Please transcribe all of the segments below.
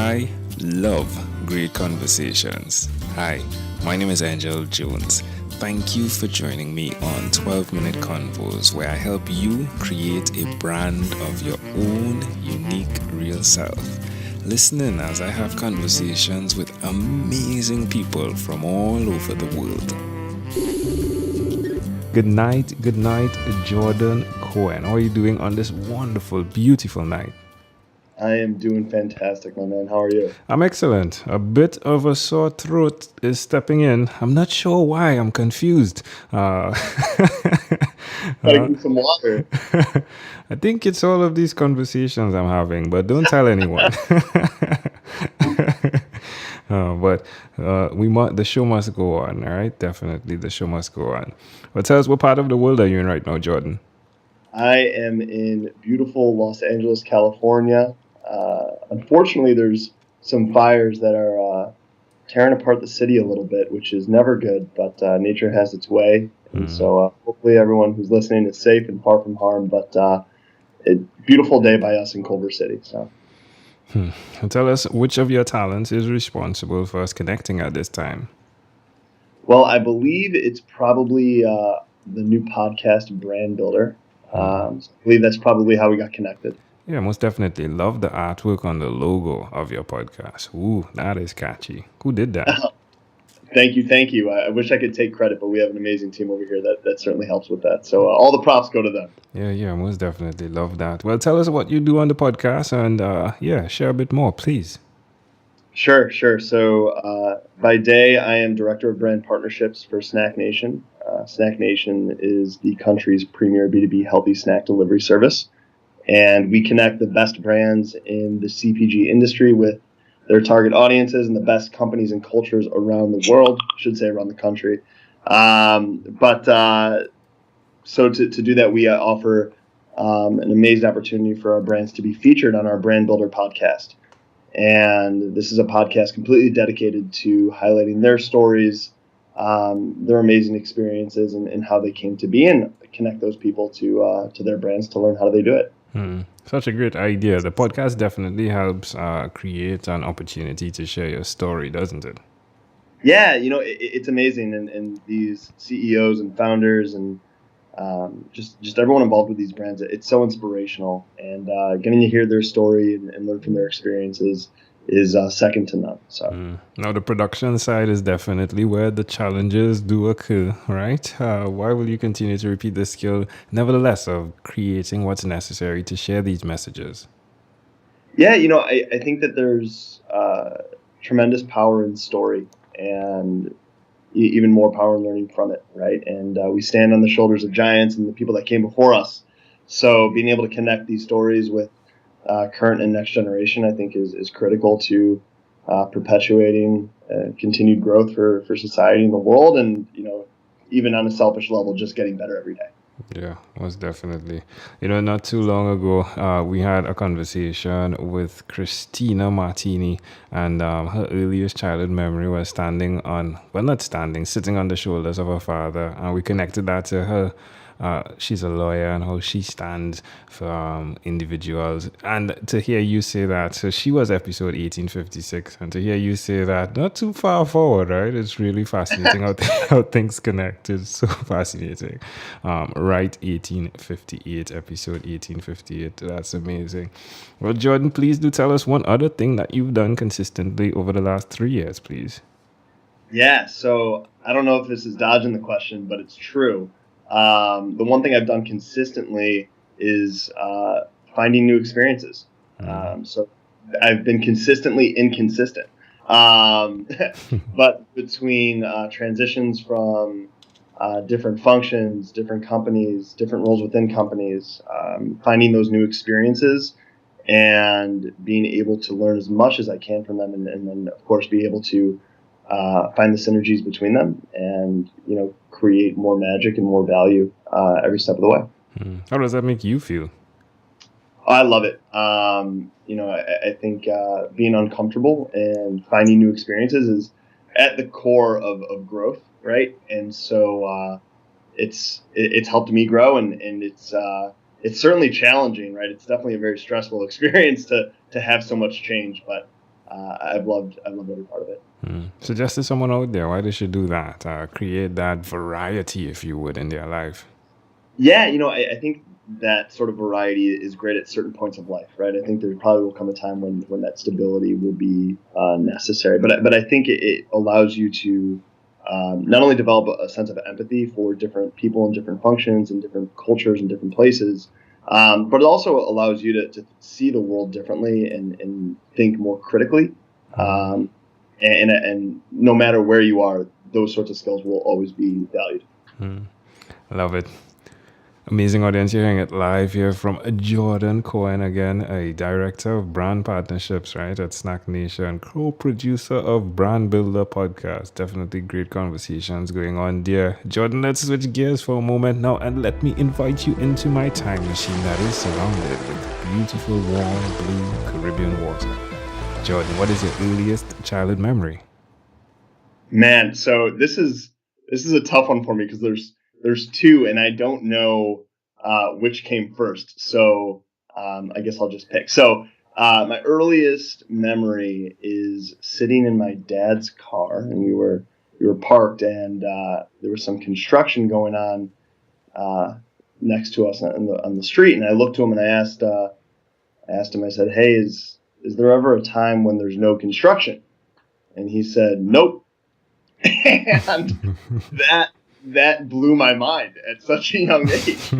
I love great conversations. Hi, my name is Angel Jones. Thank you for joining me on 12-Minute Convos, where I help you create a brand of your own unique real self. Listen in as I have conversations with amazing people from all over the world. Good night, Jordan Cohen. How are you doing on this wonderful, beautiful night? I am doing fantastic, my man. How are you? I'm excellent. A bit of a sore throat is stepping in. I'm not sure why. I'm confused. Gotta give me some water. I think it's all of these conversations I'm having, but don't tell anyone. But the show must go on, all right? Definitely, the show must go on. But tell us, what part of the world are you in right now, Jordan? I am in beautiful Los Angeles, California. Unfortunately, there's some fires that are tearing apart the city a little bit, which is never good, but nature has its way. And so hopefully everyone who's listening is safe and far from harm, but beautiful day by us in Culver City. So. Tell us, which of your talents is responsible for us connecting at this time? Well, I believe it's probably the new podcast, Brand Builder. So I believe that's probably how we got connected. Yeah, most definitely. Love the artwork on the logo of your podcast. Ooh, that is catchy. Who did that? Thank you. I wish I could take credit, but we have an amazing team over here that certainly helps with that. So all the props go to them. Yeah, most definitely. Love that. Well, tell us what you do on the podcast and share a bit more, please. Sure. So by day, I am Director of Brand Partnerships for Snack Nation. Snack Nation is the country's premier B2B healthy snack delivery service. And we connect the best brands in the CPG industry with their target audiences and the best companies and cultures around the world, I should say around the country. So to do that, we offer an amazing opportunity for our brands to be featured on our Brand Builder podcast. And this is a podcast completely dedicated to highlighting their stories, their amazing experiences, and how they came to be, and connect those people to their brands to learn how they do it. Such a great idea. The podcast definitely helps create an opportunity to share your story, doesn't it? Yeah, it's amazing, and these CEOs and founders and just everyone involved with these brands, it's so inspirational, and getting to hear their story and learn from their experiences is second to none. So now the production side is definitely where the challenges do occur, right? Why will you continue to repeat the skill, nevertheless, of creating what's necessary to share these messages? Yeah, I think that there's tremendous power in story, and even more power in learning from it, right? And we stand on the shoulders of giants and the people that came before us. So being able to connect these stories with current and next generation, I think, is critical to perpetuating continued growth for society and the world, and even on a selfish level, just getting better every day. Yeah, most definitely. Not too long ago, we had a conversation with Christina Martini, and her earliest childhood memory was sitting on the shoulders of her father, and we connected that to her. She's a lawyer and how she stands for individuals. And to hear you say that, so she was episode 1856, and to hear you say that, not too far forward, right? It's really fascinating how things connect. It's so fascinating. Right, 1858, episode 1858. That's amazing. Well, Jordan, please do tell us one other thing that you've done consistently over the last 3 years, please. Yeah, so I don't know if this is dodging the question, but it's true. The one thing I've done consistently is finding new experiences. So I've been consistently inconsistent. But between transitions from different functions, different companies, different roles within companies, finding those new experiences and being able to learn as much as I can from them, and then, of course, be able to find the synergies between them and, create more magic and more value every step of the way. How does that make you feel? I love it. I think being uncomfortable and finding new experiences is at the core of growth, right? And so it's helped me grow, and it's certainly challenging, right? It's definitely a very stressful experience to have so much change, but I've loved every part of it. Suggest to someone out there why they should do that. Create that variety, if you would, in their life. Yeah, I think that sort of variety is great at certain points of life, right? I think there probably will come a time when that stability will be necessary. But I think it allows you to not only develop a sense of empathy for different people and different functions and different cultures and different places, but it also allows you to see the world differently and think more critically. Um, and no matter where you are, those sorts of skills will always be valued. Love it. Amazing audience, you're hearing it live here from Jordan Cohen again, a director of brand partnerships, right, at Snack Nation, co-producer of Brand Builder podcast. Definitely great conversations going on there. Jordan, let's switch gears for a moment now and let me invite you into my time machine that is surrounded with beautiful, warm, blue Caribbean water. Jordan, what is your earliest childhood memory? Man, so this is a tough one for me because there's two, and I don't know which came first. So I guess I'll just pick. So my earliest memory is sitting in my dad's car, and we were parked, and there was some construction going on next to us on the street. And I looked to him and I asked him. I said, "Hey, is there ever a time when there's no construction?" And he said, "Nope." And that blew my mind at such a young age.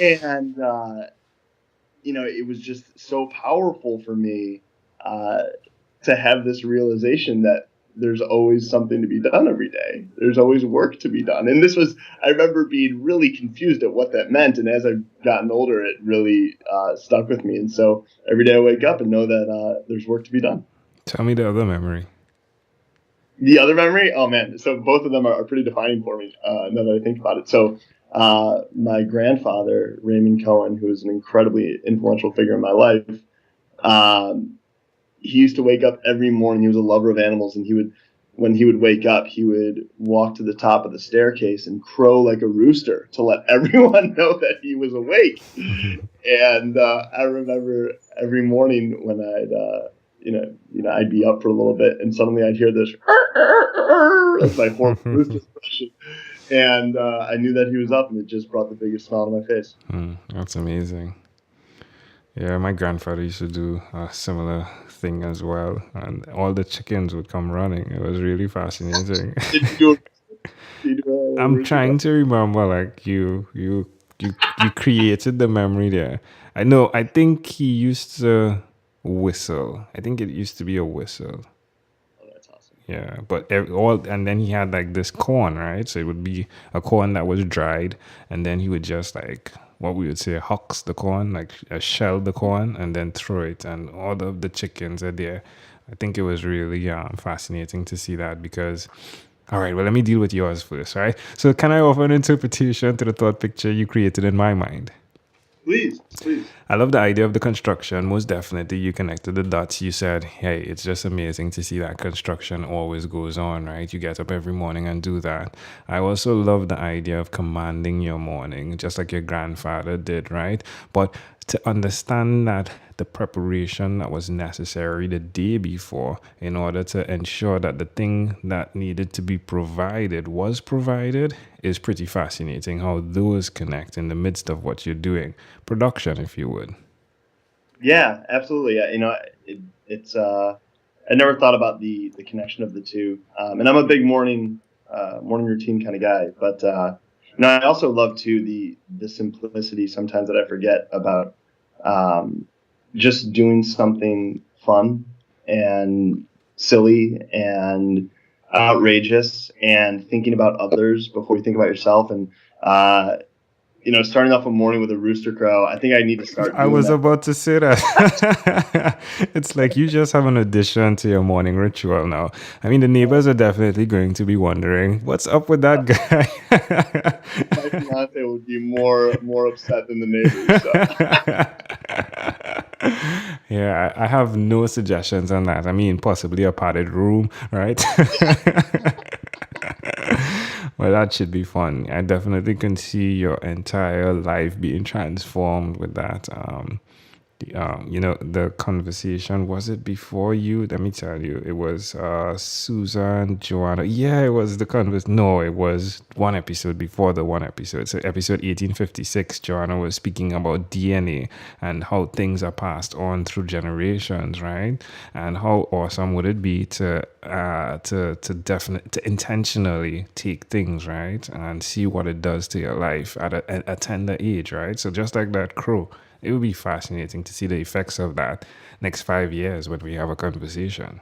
And it was just so powerful for me to have this realization that there's always something to be done every day. There's always work to be done. And I remember being really confused at what that meant. And as I've gotten older, it really stuck with me. And so every day I wake up and know that there's work to be done. Tell me the other memory. The other memory, oh man, so both of them are pretty defining for me now that I think about it. So my grandfather, Raymond Cohen, who is an incredibly influential figure in my life, he used to wake up every morning. He was a lover of animals, and when he would wake up, he would walk to the top of the staircase and crow like a rooster to let everyone know that he was awake. And I remember every morning when I'd be up for a little bit, and suddenly I'd hear this as my horse rooster expression, and I knew that he was up, and it just brought the biggest smile to my face. That's amazing. Yeah, my grandfather used to do a similar thing as well, and all the chickens would come running. It was really fascinating. I'm trying to remember, like you created the memory there. I know. I think he used to whistle. I think it used to be a whistle. Oh, that's awesome. Yeah, but and then he had like this corn, right? So it would be a corn that was dried, and then he would just like what we would say hucks the corn, like shell the corn, and then throw it, and all of the chickens are there. I think it was really fascinating to see that because. All right, well, let me deal with yours first, right? So, can I offer an interpretation to the thought picture you created in my mind? Please. I love the idea of the construction. Most definitely, you connected the dots. You said, hey, it's just amazing to see that construction always goes on, right? You get up every morning and do that. I also love the idea of commanding your morning, just like your grandfather did, right? But to understand that the preparation that was necessary the day before in order to ensure that the thing that needed to be provided was provided is pretty fascinating how those connect in the midst of what you're doing. Production, if you would. Yeah, absolutely. It's I never thought about the connection of the two, and I'm a big morning routine kind of guy. But I also love too the simplicity sometimes that I forget about just doing something fun and silly and outrageous and thinking about others before you think about yourself. And starting off a morning with a rooster crow, I think I need to start doing I was that. about to say that. It's like you just have an addition to your morning ritual now. I mean, the neighbors are definitely going to be wondering, what's up with that guy? My fiance would be more upset than the neighbors. So. Yeah, I have no suggestions on that. I mean, possibly a padded room, right? Well, that should be fun. I definitely can see your entire life being transformed with that. The conversation, was it before you? Let me tell you, it was Susan, Joanna. Yeah, it was the No, it was one episode before the one episode. So episode 1856, Joanna was speaking about DNA and how things are passed on through generations, right? And how awesome would it be to intentionally take things, right, and see what it does to your life at a tender age, right? So just like that crow, it would be fascinating to see the effects of that next 5 years when we have a conversation.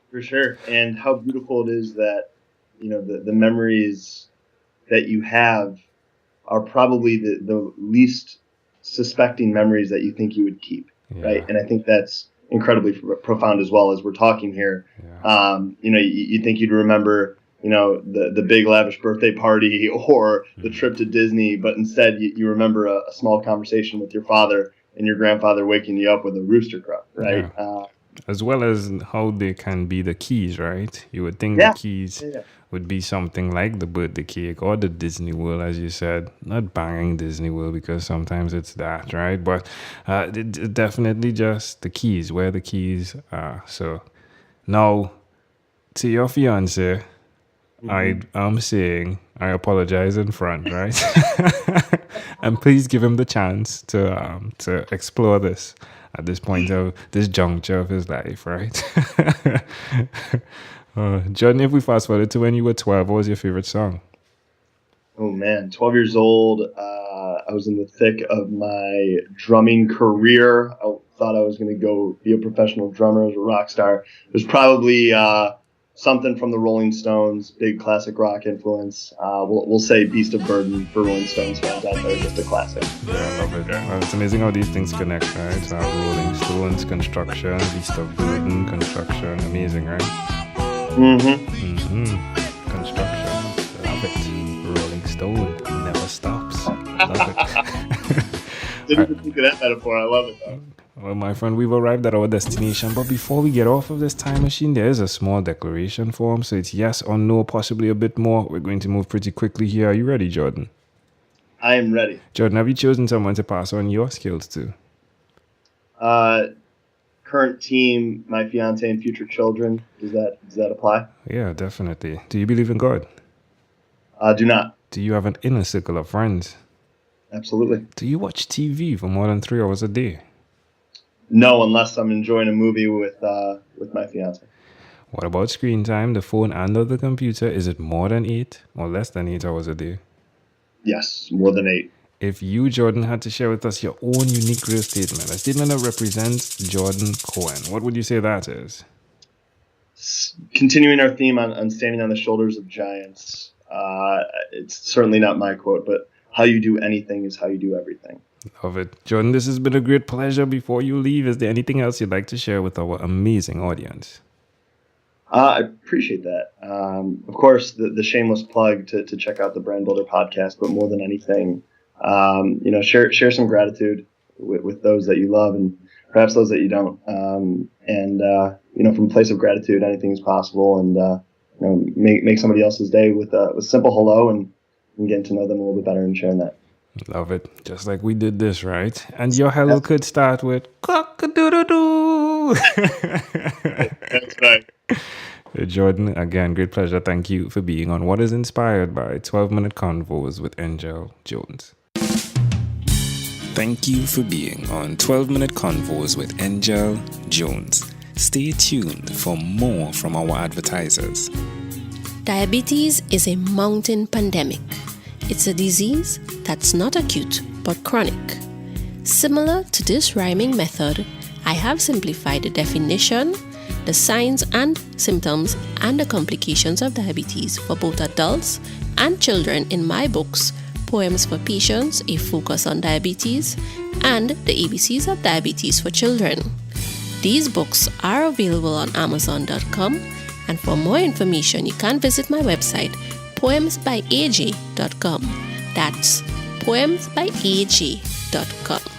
For sure. And how beautiful it is that, the memories that you have are probably the least suspecting memories that you think you would keep. Yeah. Right. And I think that's incredibly profound as well. As we're talking here. Yeah. You think you'd remember, the big lavish birthday party or the trip to Disney, but instead you remember a small conversation with your father and your grandfather waking you up with a rooster crow, right? Yeah. As well as how they can be the keys, right? You would think the keys would be something like the birthday cake or the Disney World, as you said. Not banging Disney World, because sometimes it's that, right? But definitely just the keys, where the keys are. So now, to your fiance, I'm saying I apologize in front, right? And please give him the chance to explore this at this point of this juncture of his life, right? Jordan, if we fast forward to when you were 12, what was your favorite song? Oh man, 12 years old. I was in the thick of my drumming career. I thought I was going to go be a professional drummer, as a rock star. It was probably something from the Rolling Stones, big classic rock influence. We'll say Beast of Burden for Rolling Stones fans out there, just a classic. Yeah, I love it. It's amazing how these things connect, right? Rolling Stones, Construction, Beast of Burden, Construction, amazing, right? Construction, love it. Rolling Stone, never stops. Love it. Didn't even think of that metaphor. I love it though. Well, my friend, we've arrived at our destination, but before we get off of this time machine, there is a small declaration form. So it's yes or no, possibly a bit more. We're going to move pretty quickly here. Are you ready, Jordan? I am ready. Jordan, have you chosen someone to pass on your skills to? Current team, my fiance and future children. Does that apply? Yeah, definitely. Do you believe in God? Do not. Do you have an inner circle of friends? Absolutely. Do you watch TV for more than 3 hours a day? No, unless I'm enjoying a movie with my fiance. What about screen time, the phone and or the computer? Is it more than 8 or less than 8 hours a day? Yes, more than 8. If you, Jordan, had to share with us your own unique real statement, a statement that represents Jordan Cohen, what would you say that is? Continuing our theme on standing on the shoulders of giants. It's certainly not my quote, but how you do anything is how you do everything. Love it. Jordan, this has been a great pleasure. Before you leave, is there anything else you'd like to share with our amazing audience? I appreciate that. Of course, the shameless plug to check out the Brand Builder podcast, but more than anything, share some gratitude with those that you love and perhaps those that you don't. From a place of gratitude, anything is possible, and make somebody else's day with a simple hello and getting to know them a little bit better and sharing that. Love it. Just like we did this, right? And your hello could start with cock-a-doodle-doo. That's right. Jordan, again, great pleasure. Thank you for being on What is Inspired by 12-Minute Convos with Angel Jones. Thank you for being on 12-Minute Convos with Angel Jones. Stay tuned for more from our advertisers. Diabetes is a mountain pandemic. It's a disease that's not acute but chronic. Similar to this rhyming method, I have simplified the definition, the signs and symptoms, and the complications of diabetes for both adults and children in my books, Poems for Patients, A Focus on Diabetes, and The ABCs of Diabetes for Children. These books are available on Amazon.com, and for more information, you can visit my website, poemsbyaj.com. That's poemsbyaj.com.